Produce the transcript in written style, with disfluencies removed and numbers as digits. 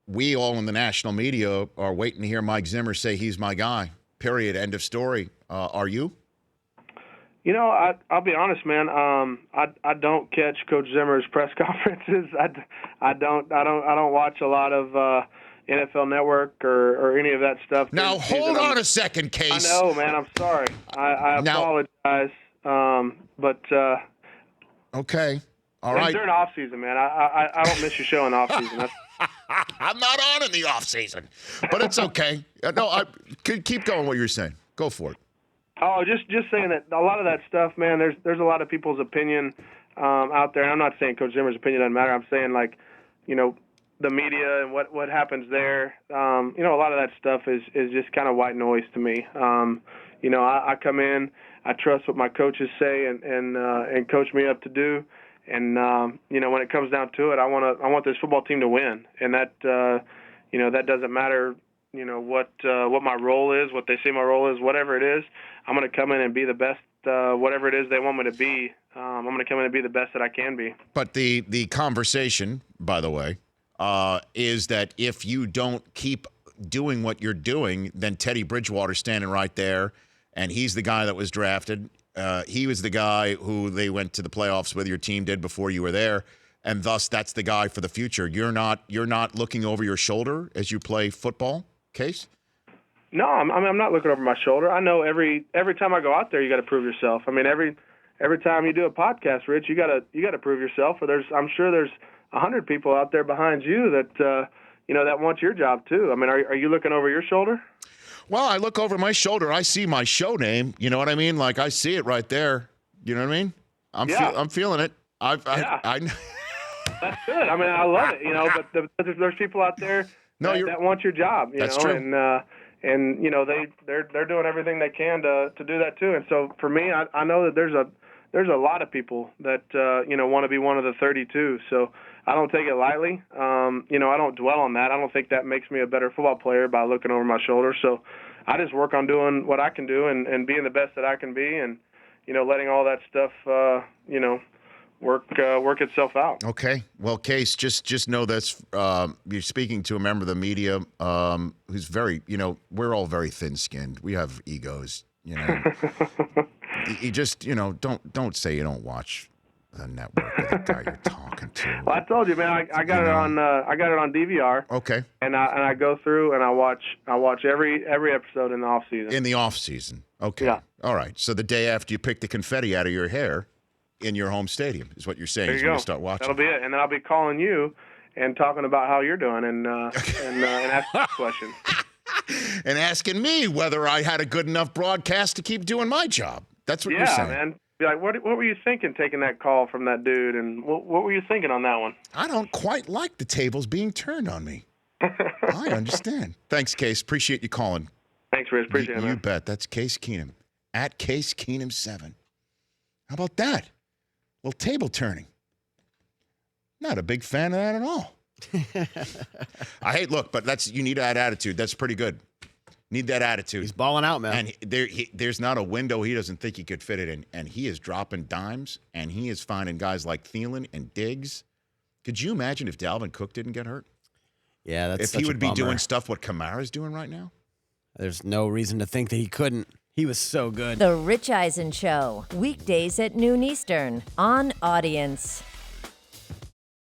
we all in the national media are waiting to hear Mike Zimmer say he's my guy. Period. End of story. Are you? You know, I'll be honest, man. I don't catch Coach Zimmer's press conferences. I don't watch a lot of NFL Network or any of that stuff. Now hold on a second, Case. I know, man. I'm sorry. I apologize. Okay. All right. During off season, man. I don't miss your show in off season. I'm not on in the off season, but it's okay. No, keep going. What you're saying. Go for it. Oh, just saying that a lot of that stuff, man. There's a lot of people's opinion out there. And I'm not saying Coach Zimmer's opinion doesn't matter. I'm saying, like, you know, the media and what happens there. You know, a lot of that stuff is just kind of white noise to me. You know, I come in, I trust what my coaches say and coach me up to do. And you know, when it comes down to it, I want this football team to win, and that you know, that doesn't matter. You know what my role is, what they say my role is, whatever it is. I'm going to come in and be the best, whatever it is they want me to be. I'm going to come in and be the best that I can be. But the conversation, by the way, is that if you don't keep doing what you're doing, then Teddy Bridgewater standing right there, and he's the guy that was drafted. He was the guy who they went to the playoffs with, your team did before you were there, and thus that's the guy for the future. You're not looking over your shoulder as you play football, Case? No, I'm not looking over my shoulder. I know every time I go out there, you got to prove yourself. I mean, every time you do a podcast, Rich, you got to prove yourself. Or I'm sure there's 100 people out there behind you that you know, that want your job too. I mean, are you looking over your shoulder? Well, I look over my shoulder. I see my show name. You know what I mean? Like, I see it right there. You know what I mean? I'm feeling it. I That's good. I mean, I love it. You know, but there's people out there that want your job. You know, true. And you know, they're doing everything they can to do that too. And so for me, I know that there's a lot of people that you know, want to be one of the 32. So I don't take it lightly. You know, I don't dwell on that. I don't think that makes me a better football player by looking over my shoulder. So I just work on doing what I can do and being the best that I can be, and you know, letting all that stuff you know, work itself out. Okay. Well, Case, just know this. You're speaking to a member of the media who's very, you know, we're all very thin-skinned. We have egos, you know. You just, you know, don't say you don't watch the network with the guy you're talking to. Well, I told you, man. I got it on DVR. Okay. And I go through and I watch every episode in the off season. In the off season. Okay. Yeah. All right. So the day after you pick the confetti out of your hair in your home stadium is what you're saying. There you when go. you start watching. That'll be it. And then I'll be calling you and talking about how you're doing and asking questions. And asking me whether I had a good enough broadcast to keep doing my job. That's what you're saying. Yeah, man. Be like, what were you thinking taking that call from that dude? And what were you thinking on that one? I don't quite like the tables being turned on me. I understand. Thanks, Case. Appreciate you calling. Thanks, Rich. Appreciate it, man. You bet. That's Case Keenum. At Case Keenum 7. How about that? Well, table turning. Not a big fan of that at all. But you need that attitude. That's pretty good. Need that attitude. He's balling out, man. And there's not a window he doesn't think he could fit it in. And he is dropping dimes, and he is finding guys like Thielen and Diggs. Could you imagine if Dalvin Cook didn't get hurt? Yeah, that's if such he would a be bummer. doing stuff what Kamara's doing right now? There's no reason to think that he couldn't. He was so good. The Rich Eisen Show, weekdays at noon Eastern on Audience.